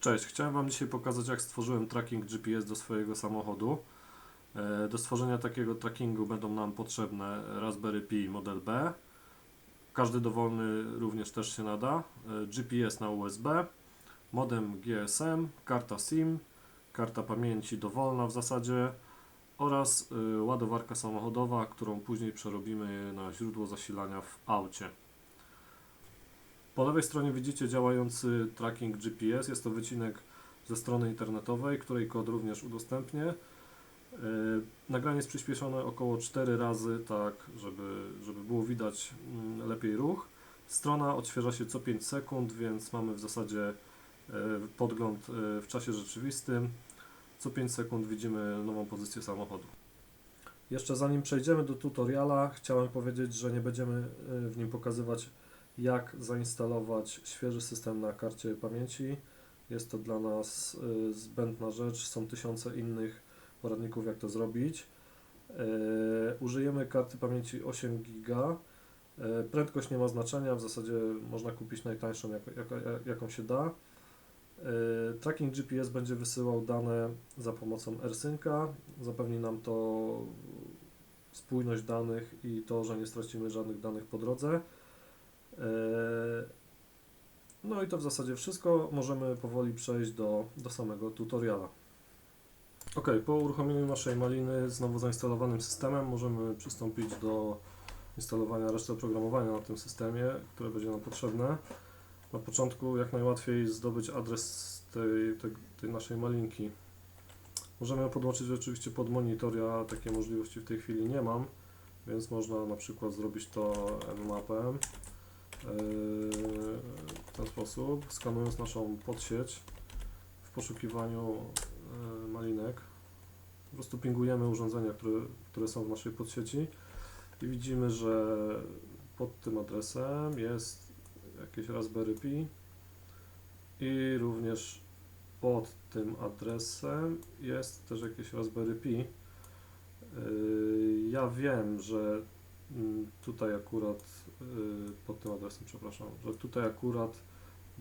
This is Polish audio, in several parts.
Cześć, chciałem Wam dzisiaj pokazać, jak stworzyłem tracking GPS do swojego samochodu. Do stworzenia takiego trackingu będą nam potrzebne Raspberry Pi Model B. Każdy dowolny również też się nada. GPS na USB, modem GSM, karta SIM, karta pamięci dowolna w zasadzie oraz ładowarka samochodowa, którą później przerobimy na źródło zasilania w aucie. Po lewej stronie widzicie działający tracking GPS. Jest to wycinek ze strony internetowej, której kod również udostępnię. Nagranie jest przyspieszone około 4 razy, tak żeby było widać lepiej ruch. Strona odświeża się co 5 sekund, więc mamy w zasadzie podgląd w czasie rzeczywistym. Co 5 sekund widzimy nową pozycję samochodu. Jeszcze zanim przejdziemy do tutoriala, chciałem powiedzieć, że nie będziemy w nim pokazywać, jak zainstalować świeży system na karcie pamięci. Jest to dla nas zbędna rzecz, są tysiące innych poradników, jak to zrobić. Użyjemy karty pamięci 8 GB. Prędkość nie ma znaczenia, w zasadzie można kupić najtańszą, jaką się da. Tracking GPS będzie wysyłał dane za pomocą AirSynca. Zapewni nam to spójność danych i to, że nie stracimy żadnych danych po drodze. No i to w zasadzie wszystko. Możemy powoli przejść do samego tutoriala. Ok, po uruchomieniu naszej maliny z nowo zainstalowanym systemem możemy przystąpić do instalowania reszty oprogramowania na tym systemie, które będzie nam potrzebne. Na początku jak najłatwiej zdobyć adres tej naszej malinki. Możemy ją podłączyć oczywiście pod monitor, ja takiej możliwości w tej chwili nie mam, więc można na przykład zrobić to nmapem w ten sposób, skanując naszą podsieć w poszukiwaniu malinek. Po prostu pingujemy urządzenia, które są w naszej podsieci i widzimy, że pod tym adresem jest jakieś Raspberry Pi i również pod tym adresem jest też jakieś Raspberry Pi. Ja wiem, że tutaj akurat pod tym adresem, przepraszam, że tutaj akurat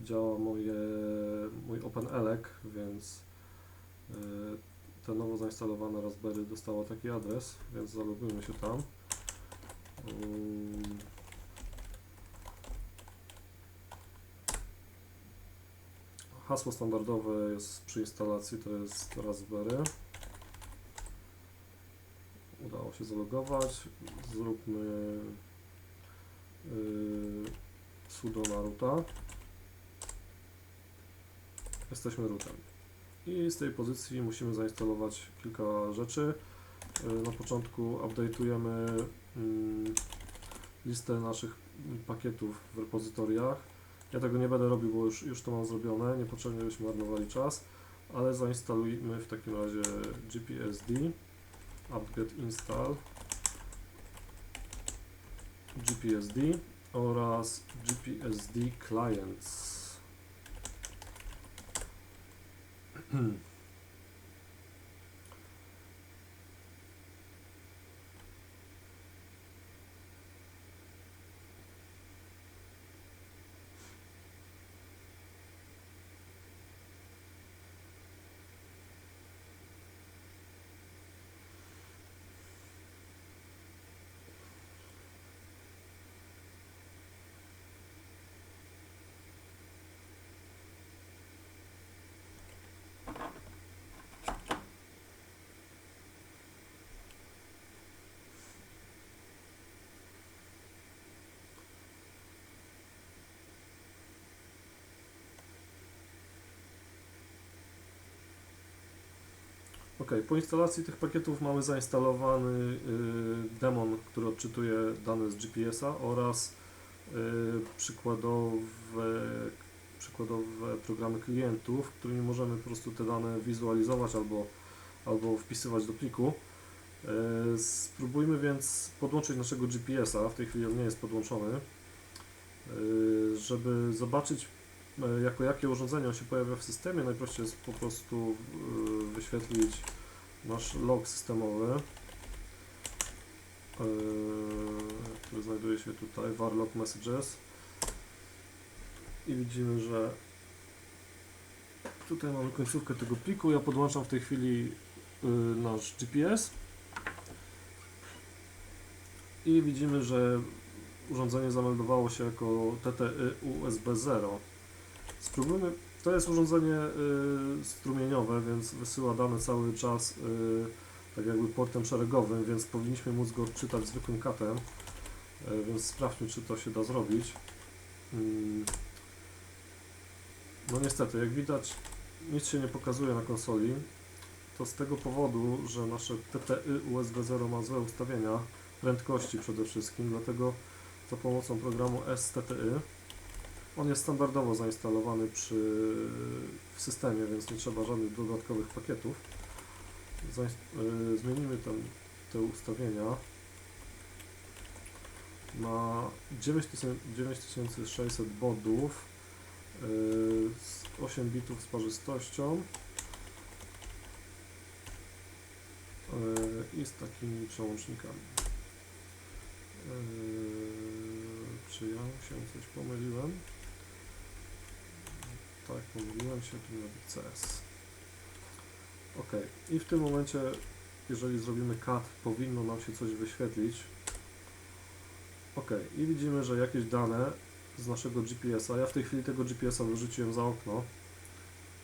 działa mój OpenELEC, więc te nowo zainstalowane Raspberry dostało taki adres, więc zalogujmy się tam. Hasło standardowe jest przy instalacji, to jest Raspberry. Udało się zalogować. Zróbmy sudo na roota. Jesteśmy rootem. I z tej pozycji musimy zainstalować kilka rzeczy. Na początku update'ujemy listę naszych pakietów w repozytoriach. Ja tego nie będę robił, bo już to mam zrobione, niepotrzebnie byśmy marnowali czas, ale zainstalujmy w takim razie GPSD, apt-get install GPSD oraz GPSD clients. Ok, po instalacji tych pakietów mamy zainstalowany demon, który odczytuje dane z GPS-a oraz przykładowe programy klientów, którymi możemy po prostu te dane wizualizować albo wpisywać do pliku. Spróbujmy więc podłączyć naszego GPS-a, w tej chwili on nie jest podłączony, żeby zobaczyć, jako jakie urządzenie on się pojawia w systemie. Najprościej jest po prostu wyświetlić nasz log systemowy, który znajduje się tutaj, var log messages, i widzimy, że Tutaj mamy końcówkę tego pliku. Ja podłączam w tej chwili nasz GPS i widzimy, że urządzenie zameldowało się jako TTY USB 0. Spróbujmy. To jest urządzenie strumieniowe, więc wysyła dane cały czas tak jakby portem szeregowym, więc powinniśmy móc go odczytać zwykłym katem, więc sprawdźmy, czy to się da zrobić. No niestety, jak widać, nic się nie pokazuje na konsoli. To z tego powodu, że nasze TTY USB 0 ma złe ustawienia prędkości przede wszystkim, dlatego za pomocą programu STTY. On jest standardowo zainstalowany w systemie, więc nie trzeba żadnych dodatkowych pakietów. Zmienimy te ustawienia. Ma 9600 bodów, 8 bitów z parzystością i z takimi przełącznikami. Czy ja się coś pomyliłem? Tak, pomyliłem się, tu miał być CS. OK. I w tym momencie, jeżeli zrobimy cut, powinno nam się coś wyświetlić. OK. I widzimy, że jakieś dane z naszego GPS-a, ja w tej chwili tego GPS-a wyrzuciłem za okno,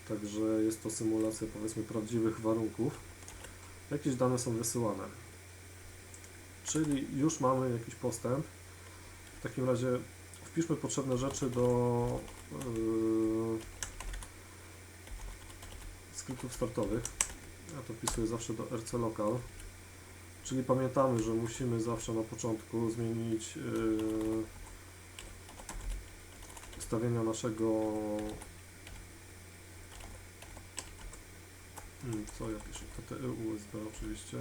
także jest to symulacja, powiedzmy, prawdziwych warunków. Jakieś dane są wysyłane. Czyli już mamy jakiś postęp. W takim razie wpiszmy potrzebne rzeczy do skryptów startowych. Ja to wpisuję zawsze do rclocal. Czyli pamiętamy, że musimy zawsze na początku zmienić ustawienia naszego... Co ja piszę? TTY USB oczywiście.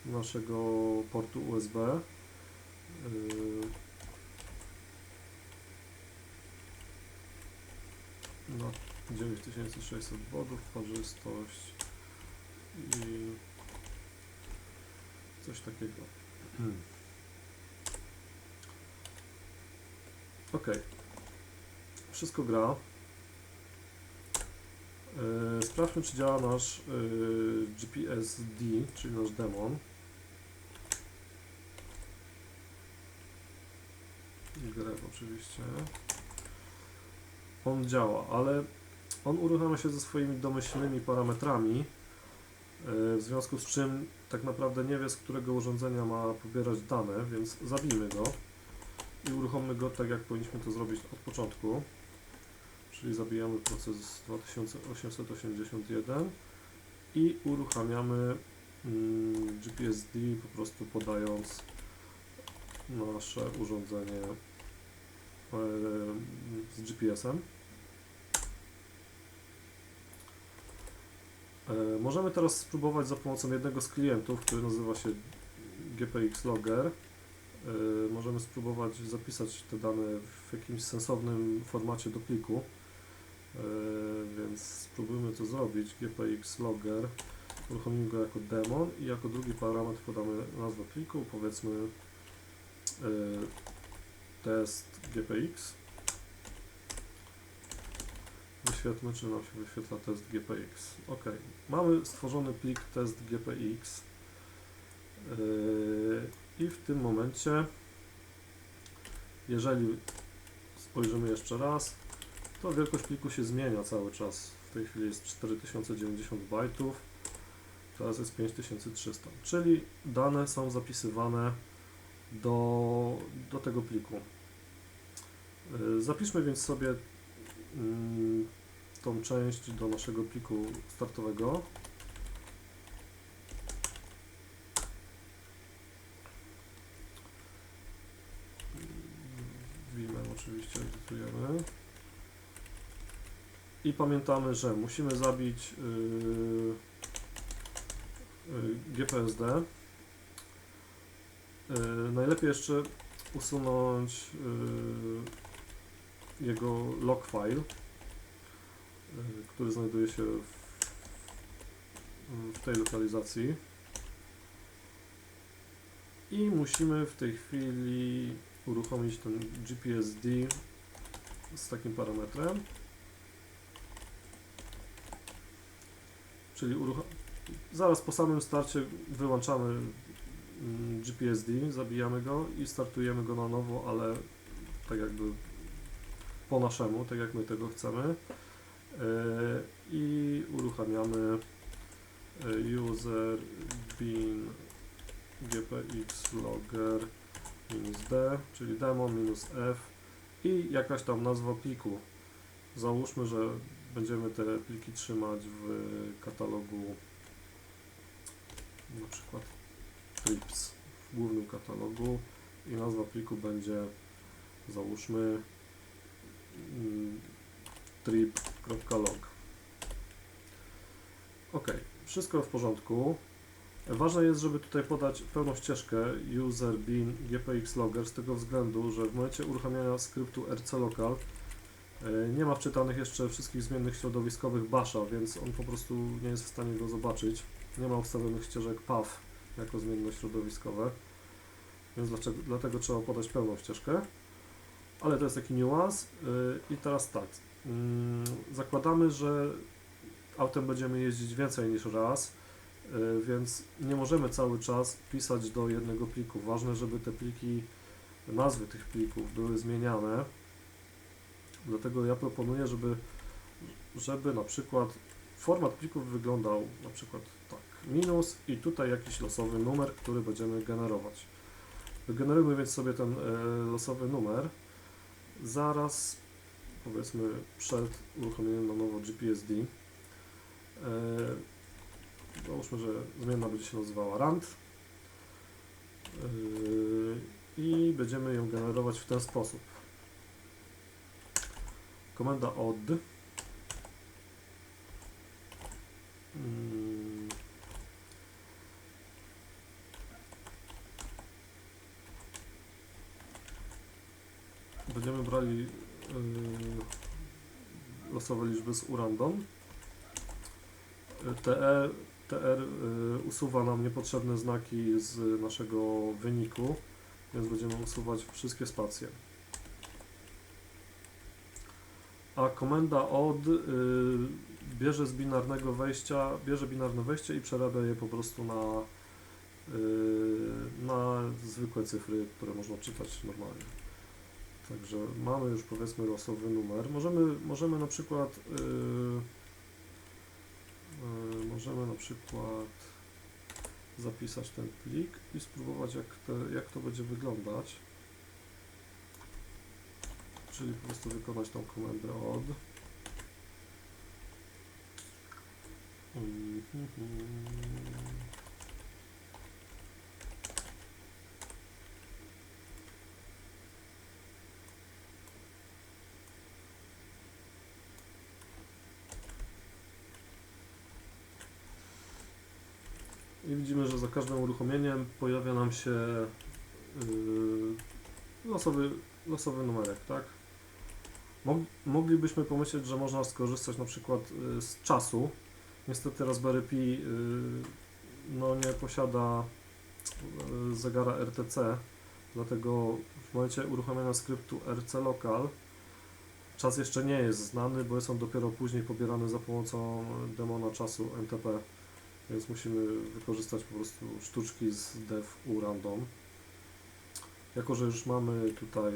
Naszego portu USB. Na 9600 bodów, parzystość i coś takiego. OK. Wszystko gra. Sprawdźmy, czy działa nasz GPS-D, czyli nasz demon. Greb oczywiście. On działa, ale on uruchamia się ze swoimi domyślnymi parametrami, w związku z czym tak naprawdę nie wie, z którego urządzenia ma pobierać dane, więc zabijmy go i uruchommy go tak, jak powinniśmy to zrobić od początku. Czyli zabijamy proces 2881 i uruchamiamy GPS-D, po prostu podając nasze urządzenie z GPS-em. Możemy teraz spróbować za pomocą jednego z klientów, który nazywa się GPX Logger. Możemy spróbować zapisać te dane w jakimś sensownym formacie do pliku. Więc spróbujmy to zrobić. GPX Logger. Uruchomimy go jako demon i jako drugi parametr podamy nazwę pliku, powiedzmy test GPX. Wyświetlmy, czy nam się wyświetla test GPX. OK. Mamy stworzony plik test GPX i w tym momencie, jeżeli spojrzymy jeszcze raz, to wielkość pliku się zmienia cały czas. W tej chwili jest 4090 bajtów, teraz jest 5300, czyli dane są zapisywane do tego pliku. Zapiszmy więc sobie tą część do naszego pliku startowego. Vimem oczywiście edytujemy. I pamiętamy, że musimy zabić GPSD. Najlepiej jeszcze usunąć jego log file, który znajduje się w tej lokalizacji. I musimy w tej chwili uruchomić ten GPS-D z takim parametrem. czyli zaraz po samym starcie wyłączamy GPSD, zabijamy go i startujemy go na nowo, ale tak jakby po naszemu, tak jak my tego chcemy. I uruchamiamy user bin gpx logger -d, czyli demo -f i jakaś tam nazwa pliku. Załóżmy, że będziemy te pliki trzymać w katalogu, na przykład trips, w głównym katalogu, i nazwa pliku będzie, załóżmy, trip.log. OK, wszystko w porządku. Ważne jest, żeby tutaj podać pełną ścieżkę user bin gpx logger, z tego względu, że w momencie uruchamiania skryptu rclocal nie ma wczytanych jeszcze wszystkich zmiennych środowiskowych basha, więc on po prostu nie jest w stanie go zobaczyć. Nie ma ustawionych ścieżek path jako zmienne środowiskowe, więc dlatego trzeba podać pełną ścieżkę. Ale to jest taki niuans. I teraz tak, zakładamy, że autem będziemy jeździć więcej niż raz, więc nie możemy cały czas pisać do jednego pliku. Ważne, żeby te pliki, nazwy tych plików były zmieniane. Dlatego ja proponuję, żeby na przykład format plików wyglądał na przykład tak, minus i tutaj jakiś losowy numer, który będziemy generować. Wygenerujmy więc sobie ten losowy numer zaraz, powiedzmy, przed uruchomieniem na nowo GPSD. Załóżmy, że zmienna będzie się nazywała rand i będziemy ją generować w ten sposób. Komenda od będziemy brali losowe liczby z urandom. TR usuwa nam niepotrzebne znaki z naszego wyniku, więc będziemy usuwać wszystkie spacje. A komenda od bierze z binarnego wejścia, bierze binarne wejście i przerabia je po prostu na zwykłe cyfry, które można czytać normalnie. Także mamy już, powiedzmy, losowy numer. Możemy na przykład zapisać ten plik i spróbować, jak to będzie wyglądać. Czyli po prostu wykonać tą komendę od. I widzimy, że za każdym uruchomieniem pojawia nam się losowy numerek, tak? Moglibyśmy pomyśleć, że można skorzystać na przykład z czasu. Niestety Raspberry Pi no, nie posiada zegara RTC, dlatego w momencie uruchomienia skryptu rclocal czas jeszcze nie jest znany, bo jest on dopiero później pobierany za pomocą demona czasu NTP, więc musimy wykorzystać po prostu sztuczki z dev urandom. Jako że już mamy tutaj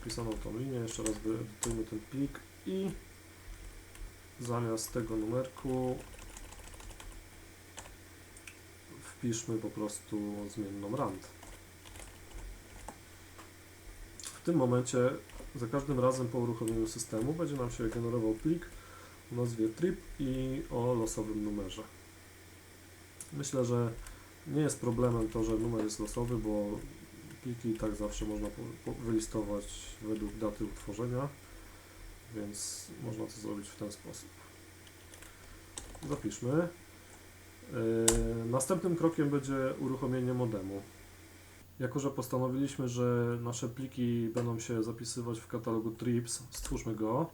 wpisaną tą linię, jeszcze raz wyedytujmy ten plik i zamiast tego numerku wpiszmy po prostu zmienną rand. W tym momencie za każdym razem po uruchomieniu systemu będzie nam się generował plik o nazwie trip i o losowym numerze. Myślę, że nie jest problemem to, że numer jest losowy, bo pliki i tak zawsze można wylistować według daty utworzenia, więc można to zrobić w ten sposób. Zapiszmy. Następnym krokiem będzie uruchomienie modemu. Jako że postanowiliśmy, że nasze pliki będą się zapisywać w katalogu trips, stwórzmy go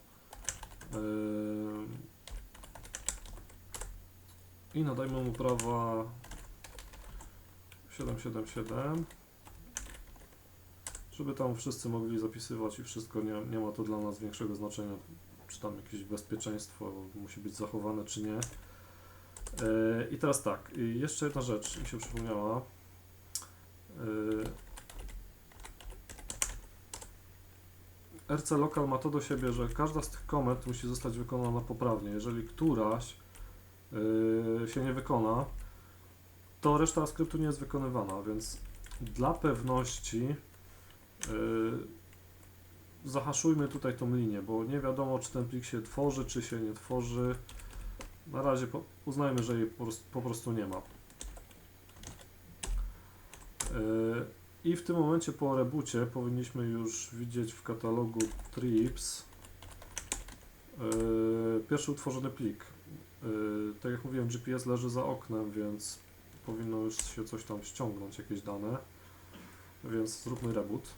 i nadajmy mu prawa 777, żeby tam wszyscy mogli zapisywać i wszystko, nie ma to dla nas większego znaczenia. czy tam jakieś bezpieczeństwo musi być zachowane, czy nie. I teraz tak, jeszcze jedna rzecz mi się przypomniała. RC Local ma to do siebie, że każda z tych komend musi zostać wykonana poprawnie. Jeżeli któraś się nie wykona, to reszta skryptu nie jest wykonywana, więc dla pewności zahaszujmy tutaj tą linię, bo nie wiadomo, czy ten plik się tworzy, czy się nie tworzy. Na razie uznajmy, że jej po prostu nie ma. I w tym momencie po reboocie powinniśmy już widzieć w katalogu trips pierwszy utworzony plik. Tak jak mówiłem, GPS leży za oknem, więc powinno już się coś tam ściągnąć, jakieś dane. Więc zróbmy reboot.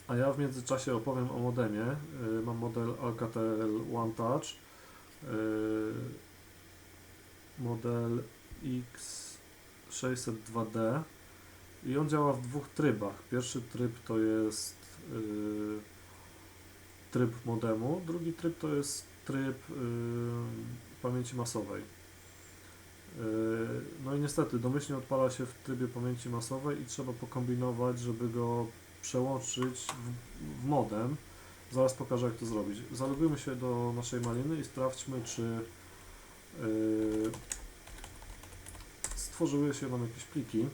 A ja w międzyczasie opowiem o modemie. Mam model Alcatel One Touch. Model X602D i on działa w dwóch trybach. Pierwszy tryb to jest tryb modemu, drugi tryb to jest tryb pamięci masowej. No i niestety domyślnie odpala się w trybie pamięci masowej i trzeba pokombinować, żeby go przełączyć w modem. Zaraz pokażę, jak to zrobić. Zalogujmy się do naszej maliny i sprawdźmy, czy stworzyły się nam jakieś pliki.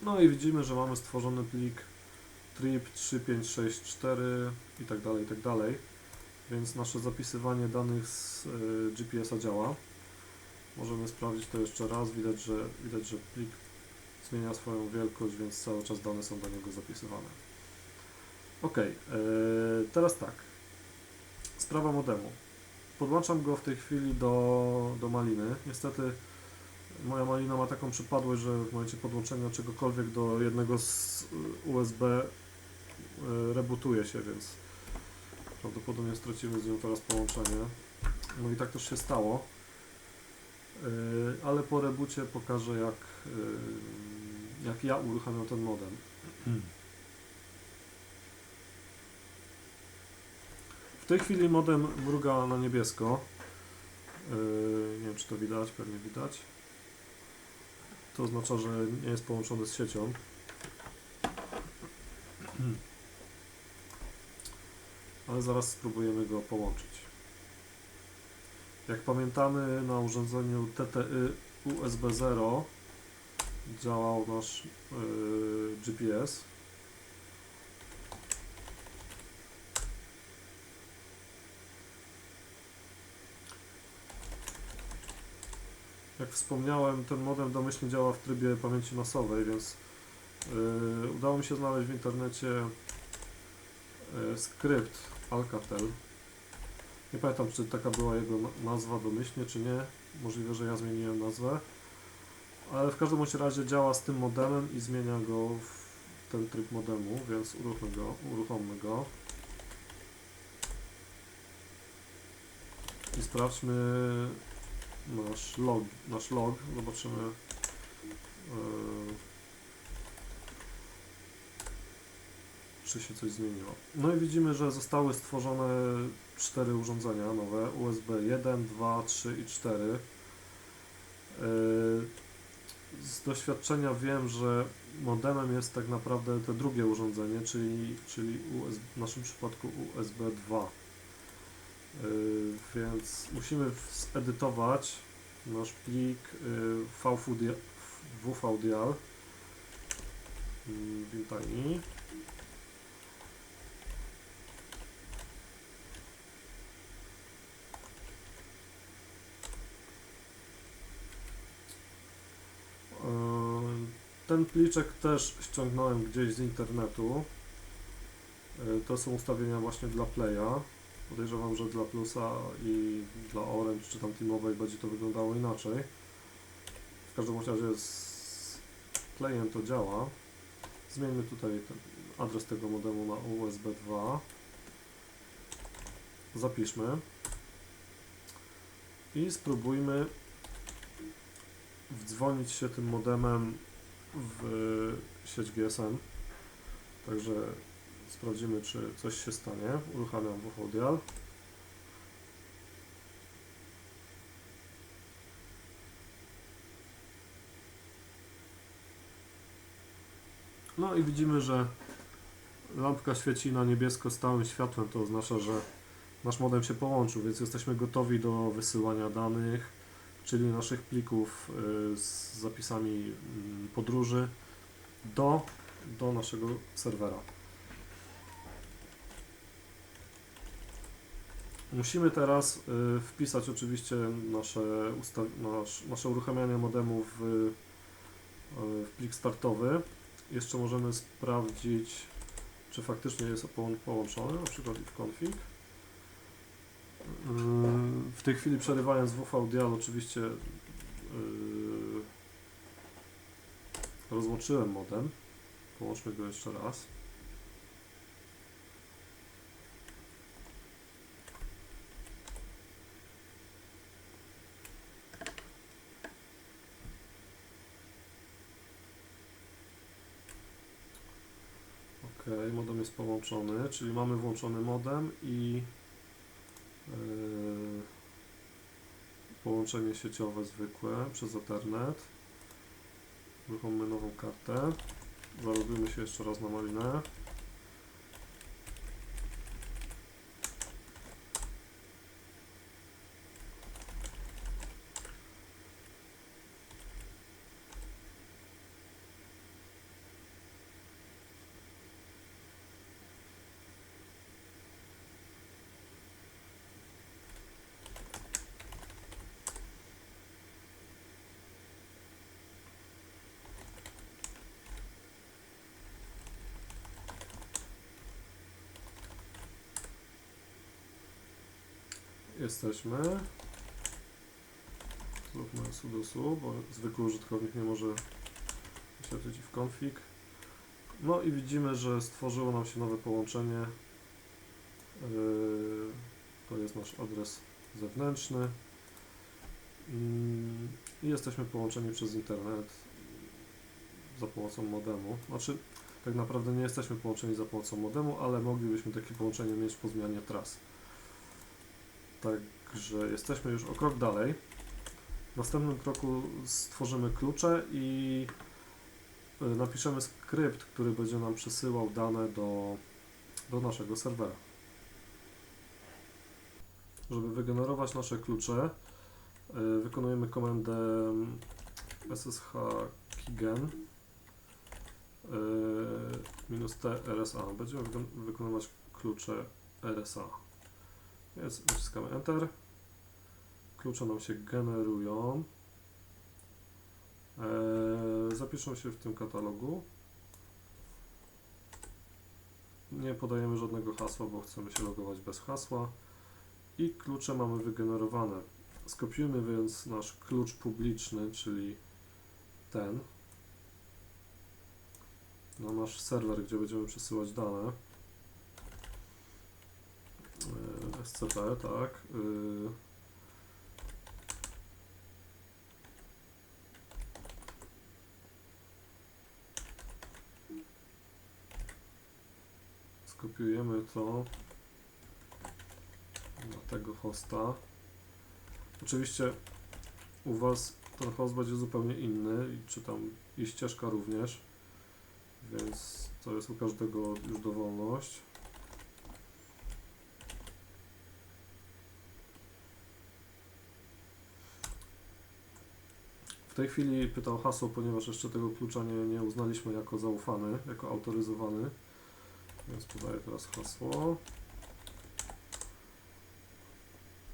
No i widzimy, że mamy stworzony plik trip 3564 i tak dalej, i tak dalej. Więc nasze zapisywanie danych z GPS-a działa. Możemy sprawdzić to jeszcze raz. Widać, że plik zmienia swoją wielkość, więc cały czas dane są do niego zapisywane. Ok, teraz tak. Sprawa modemu. Podłączam go w tej chwili do maliny. Niestety moja malina ma taką przypadłość, że w momencie podłączenia czegokolwiek do jednego z USB rebootuje się, więc prawdopodobnie stracimy z nią teraz połączenie. No i tak też się stało. Ale po reboocie pokażę, jak ja uruchamiam ten modem. W tej chwili modem mruga na niebiesko. Nie wiem, czy to widać, pewnie widać. To oznacza, że nie jest połączony z siecią. Ale zaraz spróbujemy go połączyć. Jak pamiętamy, na urządzeniu TTY USB 0 działał nasz GPS. Jak wspomniałem, ten modem domyślnie działa w trybie pamięci masowej, więc udało mi się znaleźć w internecie skrypt Alcatel. Nie pamiętam, czy taka była jego nazwa domyślnie, czy nie. Możliwe, że ja zmieniłem nazwę. Ale w każdym razie działa z tym modemem i zmienia go w ten tryb modemu, więc uruchommy go. I sprawdźmy nasz log. Zobaczymy, czy się coś zmieniło. No i widzimy, że zostały stworzone 4 urządzenia nowe, USB 1, 2, 3 i 4. Z doświadczenia wiem, że modemem jest tak naprawdę to drugie urządzenie, czyli w naszym przypadku USB 2. Więc musimy zedytować nasz plik wvdial Vintani. Ten pliczek też ściągnąłem gdzieś z internetu. To są ustawienia właśnie dla Playa. Podejrzewam, że dla Plusa i dla Orange czy tam Teamowej będzie to wyglądało inaczej. W każdym razie z Playem to działa. Zmieńmy tutaj ten adres tego modemu na USB 2. zapiszmy i spróbujmy wdzwonić się tym modemem w sieć GSM. Także sprawdzimy, czy coś się stanie. Uruchamiam www.dial. No i widzimy, że lampka świeci na niebiesko stałym światłem. To oznacza, że nasz modem się połączył, więc jesteśmy gotowi do wysyłania danych, czyli naszych plików z zapisami podróży do naszego serwera. Musimy teraz wpisać oczywiście nasze uruchamianie modemu w plik startowy. Jeszcze możemy sprawdzić, czy faktycznie jest połączony, na przykład w config. W tej chwili przerywając www.dial oczywiście rozłączyłem modem. Połączmy go jeszcze raz. Ok, modem jest połączony, czyli mamy włączony modem i połączenie sieciowe zwykłe przez Ethernet. Uruchomimy nową kartę. Zalogujmy się jeszcze raz na Malinę. Jesteśmy. Zróbmy sudo, bo zwykły użytkownik nie może wyświetlić w config. No i widzimy, że stworzyło nam się nowe połączenie. To jest nasz adres zewnętrzny. I jesteśmy połączeni przez internet za pomocą modemu. Znaczy, tak naprawdę nie jesteśmy połączeni za pomocą modemu, ale moglibyśmy takie połączenie mieć po zmianie tras. Także jesteśmy już o krok dalej. W następnym kroku stworzymy klucze i napiszemy skrypt, który będzie nam przesyłał dane do naszego serwera. Żeby wygenerować nasze klucze, wykonujemy komendę ssh keygen -t rsa. Będziemy wykonywać klucze RSA. Więc naciskamy Enter. Klucze nam się generują. Zapiszą się w tym katalogu. Nie podajemy żadnego hasła, bo chcemy się logować bez hasła. I klucze mamy wygenerowane. Skopiujmy więc nasz klucz publiczny, czyli ten, na nasz serwer, gdzie będziemy przesyłać dane. SCP, tak. Skopiujemy to na tego hosta. Oczywiście u Was ten host będzie zupełnie inny, czy tam i ścieżka również, więc to jest u każdego już dowolność. W tej chwili pyta o hasło, ponieważ jeszcze tego klucza nie uznaliśmy jako zaufany, jako autoryzowany, więc podaję teraz hasło.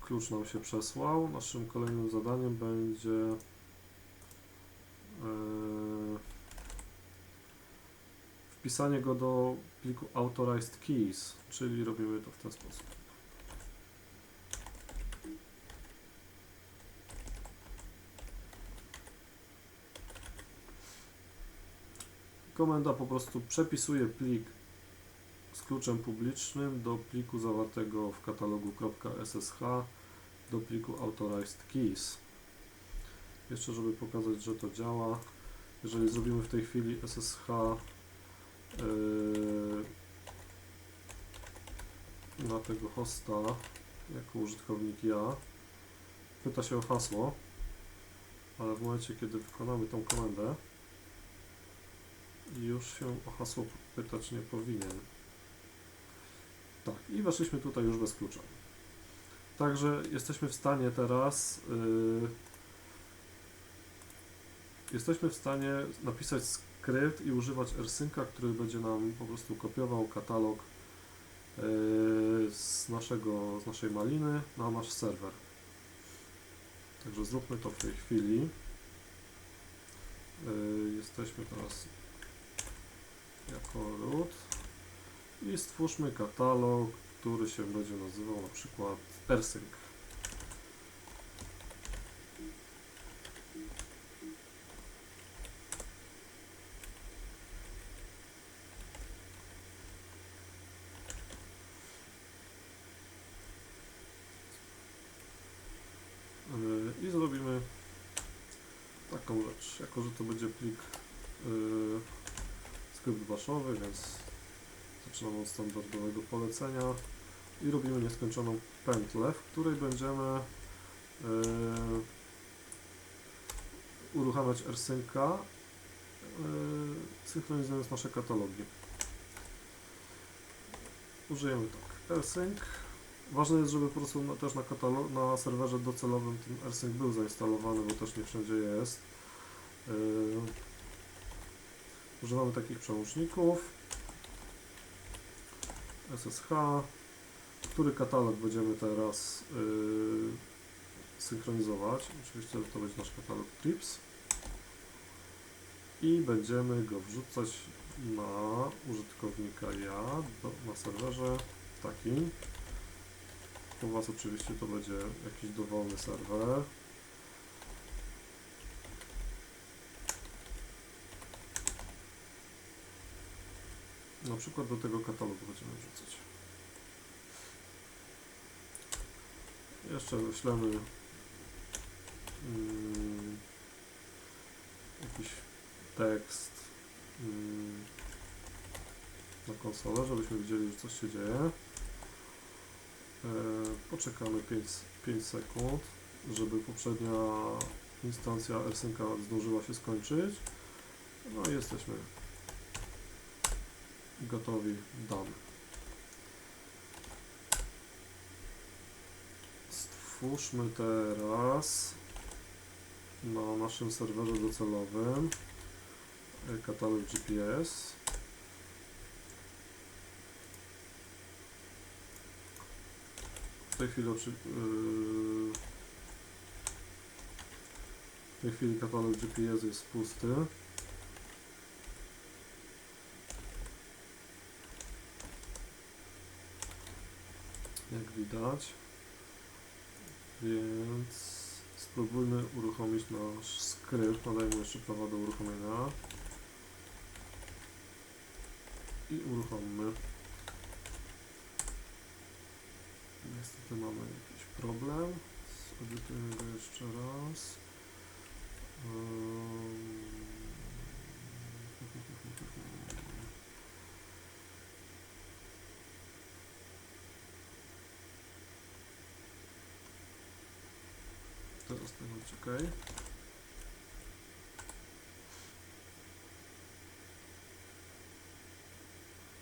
Klucz nam się przesłał. Naszym kolejnym zadaniem będzie wpisanie go do pliku authorized keys, czyli robimy to w ten sposób. Komenda po prostu przepisuje plik z kluczem publicznym do pliku zawartego w katalogu .ssh do pliku authorized keys. Jeszcze, żeby pokazać, że to działa, jeżeli zrobimy w tej chwili SSH na tego hosta jako użytkownik ja, pyta się o hasło, ale w momencie, kiedy wykonamy tą komendę, już się o hasło pytać nie powinien. Tak, i weszliśmy tutaj już bez klucza. Także jesteśmy w stanie teraz napisać skrypt i używać rsynca, który będzie nam po prostu kopiował katalog z naszej maliny na nasz serwer. Także zróbmy to w tej chwili. Jesteśmy teraz jako root i stwórzmy katalog, który się będzie nazywał na przykład rsync. I zrobimy taką rzecz, jako że to będzie plik skrypt bashowy, więc zaczynamy od standardowego polecenia i robimy nieskończoną pętlę, w której będziemy uruchamiać rsynca, synchronizując nasze katalogi. Użyjemy tak rsync. Ważne jest, żeby po prostu też na serwerze docelowym ten rsync był zainstalowany, bo też nie wszędzie jest. Używamy takich przełączników SSH, który katalog będziemy teraz synchronizować. Oczywiście to będzie nasz katalog trips i będziemy go wrzucać na użytkownika ja na serwerze takim. U Was oczywiście to będzie jakiś dowolny serwer. Na przykład do tego katalogu będziemy wrzucać. Jeszcze wyślemy jakiś tekst na konsolę, żebyśmy widzieli, że coś się dzieje. Poczekamy 5 sekund, żeby poprzednia instancja rsynca zdążyła się skończyć. No i jesteśmy gotowi, done. Stwórzmy teraz na naszym serwerze docelowym katalog GPS. W tej chwili katalog GPS jest pusty. Jak widać. Więc spróbujmy uruchomić nasz skrypt. Nadajmy jeszcze prawa do uruchomienia. I uruchommy. Niestety mamy jakiś problem. Zedytujmy go jeszcze raz. Teraz powinno być OK.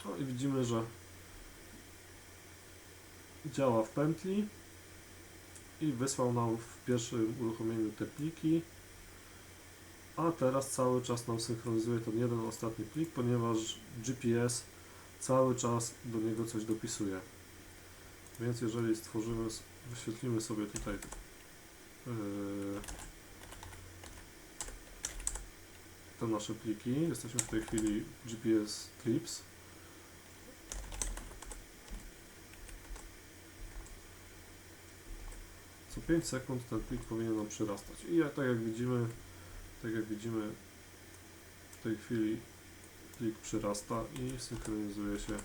No i widzimy, że działa w pętli i wysłał nam w pierwszym uruchomieniu te pliki, a teraz cały czas nam synchronizuje ten jeden ostatni plik, ponieważ GPS cały czas do niego coś dopisuje. Więc jeżeli wyświetlimy sobie tutaj te nasze pliki, jesteśmy w tej chwili GPS trips. Co 5 sekund ten plik powinien nam przyrastać. I tak jak widzimy w tej chwili plik przyrasta i synchronizuje się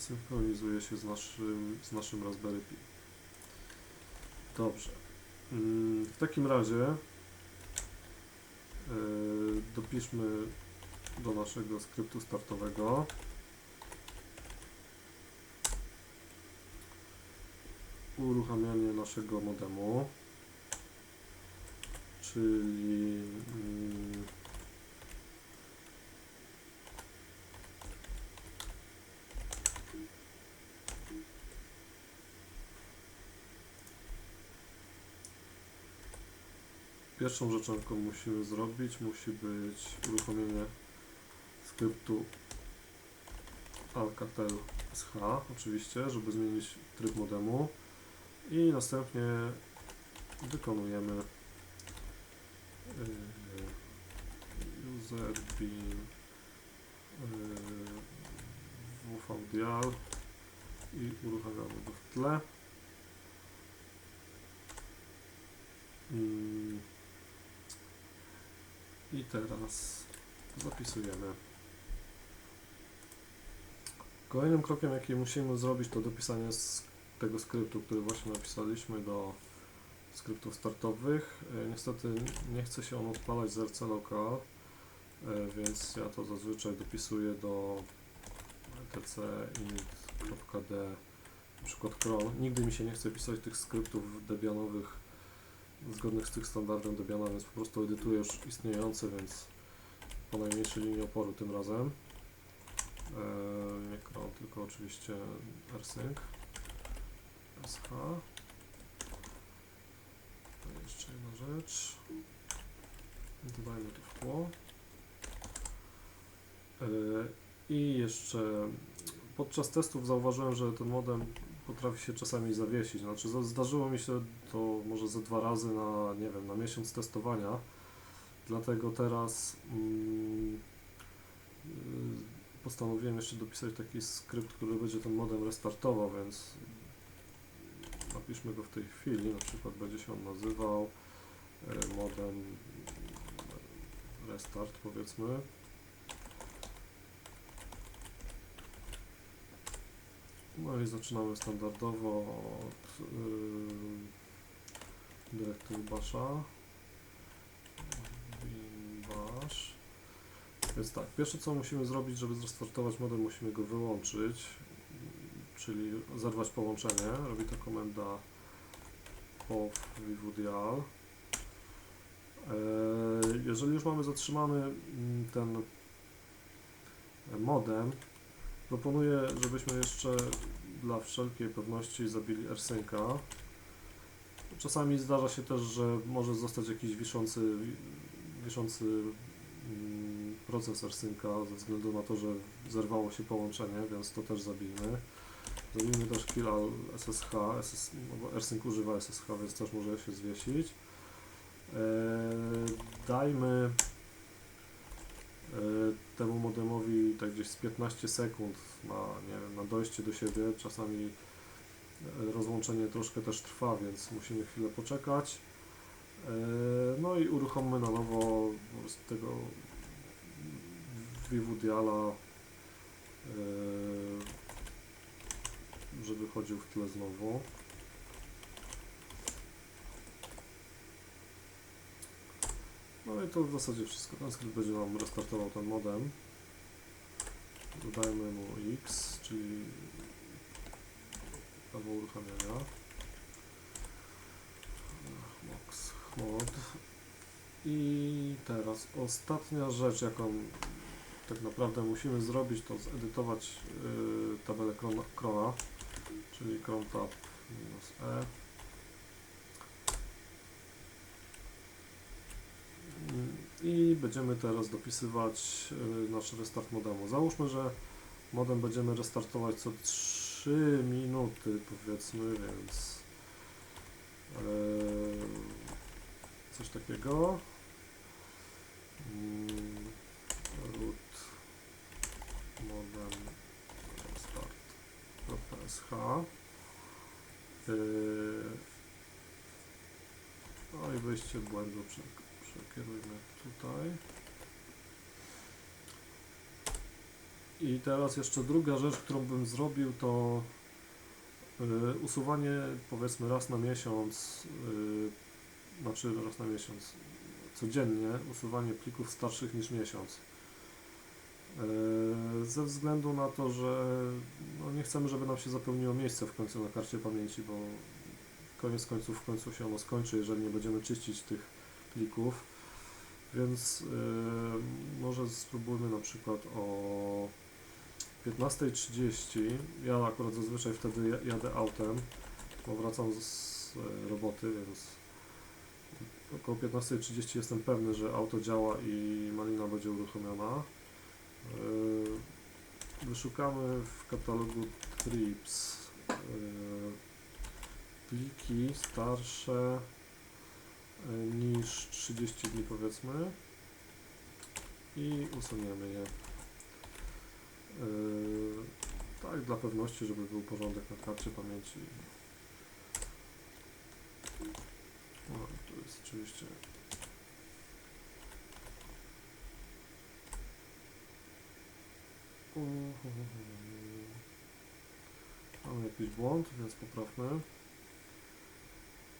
synchronizuje się z naszym Raspberry Pi. Dobrze. W takim razie dopiszmy do naszego skryptu startowego uruchamianie naszego modemu, czyli pierwszą rzeczą, jaką musimy zrobić, musi być uruchomienie skryptu Alcatel SH, oczywiście, żeby zmienić tryb modemu, i następnie wykonujemy user bin wvdial i uruchamiamy go w tle. I teraz zapisujemy. Kolejnym krokiem, jaki musimy zrobić, to dopisanie tego skryptu, który właśnie napisaliśmy, do skryptów startowych. Niestety nie chce się on odpalać z rc local, więc ja to zazwyczaj dopisuję do etc init.d, na przykład cron. Nigdy mi się nie chce pisać tych skryptów debianowych zgodnych z tych standardem Debiana, więc po prostu edytuję już istniejące, więc po najmniejszej linii oporu tym razem. Nie cron, tylko oczywiście rsync sh. Jeszcze jedna rzecz. Dodajmy tu w tło. I jeszcze podczas testów zauważyłem, że ten modem potrafi się czasami zawiesić. Znaczy zdarzyło mi się to może ze 2 razy na, nie wiem, na miesiąc testowania. Dlatego teraz postanowiłem jeszcze dopisać taki skrypt, który będzie ten modem restartował, więc napiszmy go w tej chwili. Na przykład będzie się on nazywał modem restart, powiedzmy. No i zaczynamy standardowo od dyrektywy basha. Bash. Więc tak, pierwsze co musimy zrobić, żeby zrestartować modem, musimy go wyłączyć, czyli zerwać połączenie. Robi to komenda wvdial. Jeżeli już mamy zatrzymany ten modem, proponuję, żebyśmy jeszcze dla wszelkiej pewności zabili rsynca. Czasami zdarza się też, że może zostać jakiś wiszący proces rsynca ze względu na to, że zerwało się połączenie, więc to też zabijmy. Zabijmy też kill all ssh, bo rsync używa ssh, więc też może się zwiesić. Dajmy temu modemowi tak gdzieś z 15 sekund na, nie wiem, na dojście do siebie. Czasami rozłączenie troszkę też trwa, więc musimy chwilę poczekać. No i uruchommy na nowo po prostu tego wvdiala, żeby chodził w tle znowu. No i to w zasadzie wszystko. Ten skrypt będzie nam restartował ten modem. Dodajmy mu X, czyli prawo uruchamiania. Mod. I teraz ostatnia rzecz, jaką tak naprawdę musimy zrobić, to zedytować tabelę crona, czyli crontab -e. I będziemy teraz dopisywać nasz restart modemu. Załóżmy, że modem będziemy restartować co 3 minuty, powiedzmy, więc coś takiego. Root modem restart.sh. No i wyjście błędu przekierujmy tutaj. I teraz jeszcze druga rzecz, którą bym zrobił, to usuwanie powiedzmy raz na miesiąc, znaczy raz na miesiąc, codziennie usuwanie plików starszych niż miesiąc. Ze względu na to, że no nie chcemy, żeby nam się zapełniło miejsce w końcu na karcie pamięci, bo koniec końców w końcu się ono skończy, jeżeli nie będziemy czyścić tych plików. Więc może spróbujmy na przykład o 15:30. Ja akurat zazwyczaj wtedy jadę autem, bo wracam z roboty, więc około 15:30 jestem pewny, że auto działa i malina będzie uruchomiona. Wyszukamy w katalogu Trips pliki starsze niż 30 dni powiedzmy i usuniemy je. Tak, dla pewności, żeby był porządek na karcie pamięci. No, to jest oczywiście mamy jakiś błąd, więc poprawmy.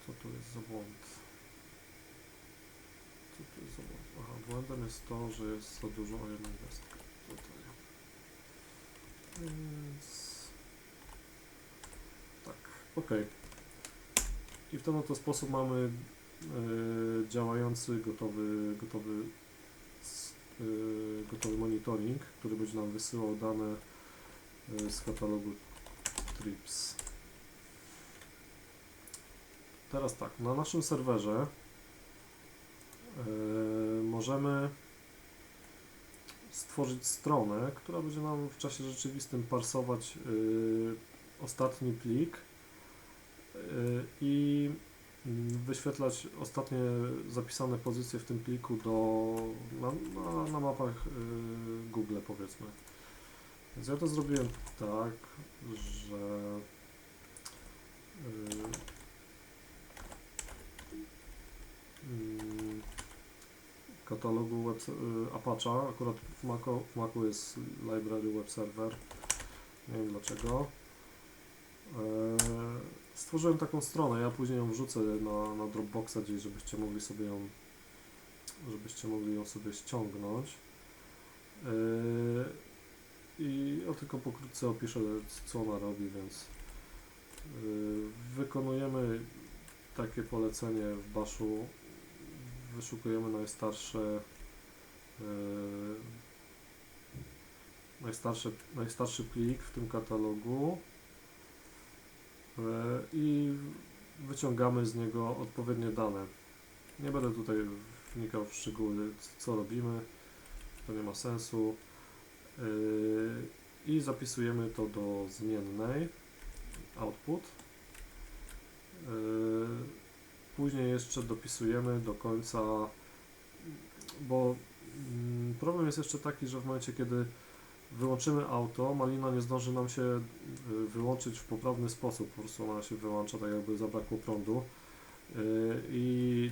Co to jest za błąd? Co to jest za błąd? Aha, błędem jest to, że jest za dużo o jedną gwiazdkę tutaj. Więc tak, ok. I w ten oto sposób mamy działający, gotowy monitoring, który będzie nam wysyłał dane z katalogu Trips. Teraz tak, na naszym serwerze możemy stworzyć stronę, która będzie nam w czasie rzeczywistym parsować ostatni plik i wyświetlać ostatnie zapisane pozycje w tym pliku na mapach Google powiedzmy. Więc ja to zrobiłem tak, że katalogu Apache, akurat w Macu jest library web server, nie wiem dlaczego. Stworzyłem taką stronę, ja później ją wrzucę na Dropboxa gdzieś, żebyście mogli ją sobie ściągnąć. I ja tylko pokrótce opiszę, co ona robi, więc wykonujemy takie polecenie w bashu, wyszukujemy najstarszy plik w tym katalogu i wyciągamy z niego odpowiednie dane. Nie będę tutaj wnikał w szczegóły, co robimy, to nie ma sensu. I zapisujemy to do zmiennej output. Później jeszcze dopisujemy do końca, bo problem jest jeszcze taki, że w momencie, kiedy wyłączymy auto, malina nie zdąży nam się wyłączyć w poprawny sposób, po prostu ona się wyłącza tak jakby zabrakło prądu i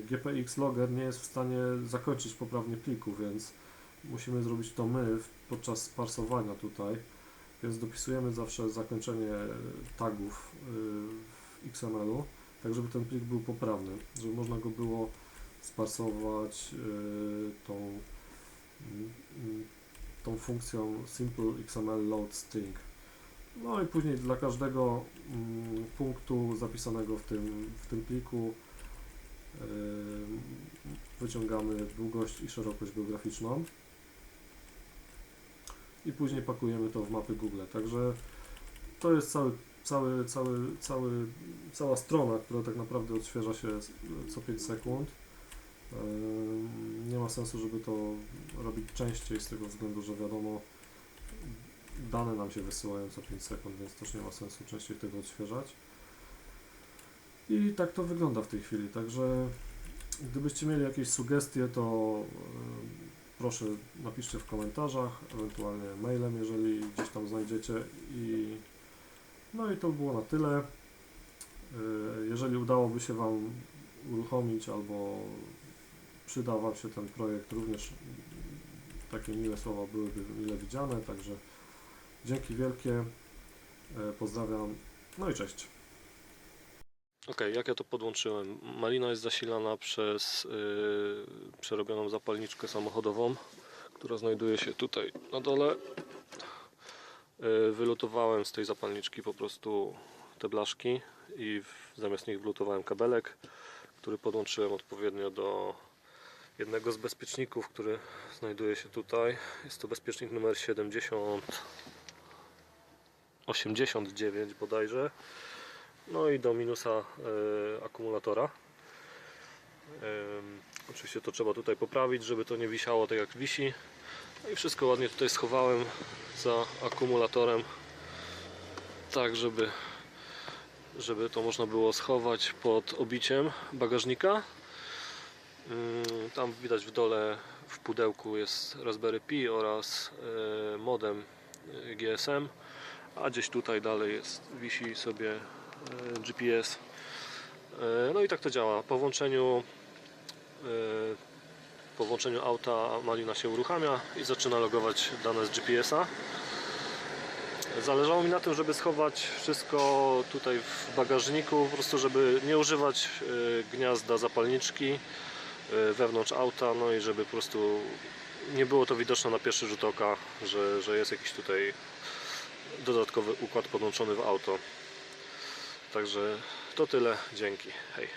GPX Logger nie jest w stanie zakończyć poprawnie pliku, więc musimy zrobić to my podczas parsowania tutaj, więc dopisujemy zawsze zakończenie tagów w XML-u, tak żeby ten plik był poprawny, żeby można go było sparsować tą funkcją Simple XML Load String. No i później dla każdego punktu zapisanego w tym pliku wyciągamy długość i szerokość geograficzną i później pakujemy to w mapy Google. Także to jest cała strona, która tak naprawdę odświeża się co 5 sekund. Nie ma sensu, żeby to robić częściej z tego względu, że wiadomo, dane nam się wysyłają co 5 sekund, więc też nie ma sensu częściej tego odświeżać. I tak to wygląda w tej chwili, także gdybyście mieli jakieś sugestie, to proszę napiszcie w komentarzach, ewentualnie mailem, jeżeli gdzieś tam znajdziecie. No i to było na tyle. Jeżeli udałoby się Wam uruchomić albo przydał Wam się ten projekt również, takie miłe słowa byłyby mile widziane, także dzięki wielkie, pozdrawiam, no i cześć. Ok, jak ja to podłączyłem? Malina jest zasilana przez przerobioną zapalniczkę samochodową, która znajduje się tutaj na dole. Wylutowałem z tej zapalniczki po prostu te blaszki i zamiast nich wlutowałem kabelek, który podłączyłem odpowiednio do jednego z bezpieczników, który znajduje się tutaj. Jest to bezpiecznik numer 89 bodajże. No i do minusa akumulatora. Oczywiście to trzeba tutaj poprawić, żeby to nie wisiało tak jak wisi. No i wszystko ładnie tutaj schowałem za akumulatorem, tak żeby to można było schować pod obiciem bagażnika. Tam widać w dole w pudełku jest Raspberry Pi oraz modem GSM, a gdzieś tutaj dalej wisi sobie GPS. No i tak to działa. Po włączeniu auta Malina się uruchamia i zaczyna logować dane z GPS-a. Zależało mi na tym, żeby schować wszystko tutaj w bagażniku, po prostu żeby nie używać gniazda zapalniczki wewnątrz auta, no i żeby po prostu nie było to widoczne na pierwszy rzut oka, że jest jakiś tutaj dodatkowy układ podłączony w auto. Także to tyle, dzięki, hej.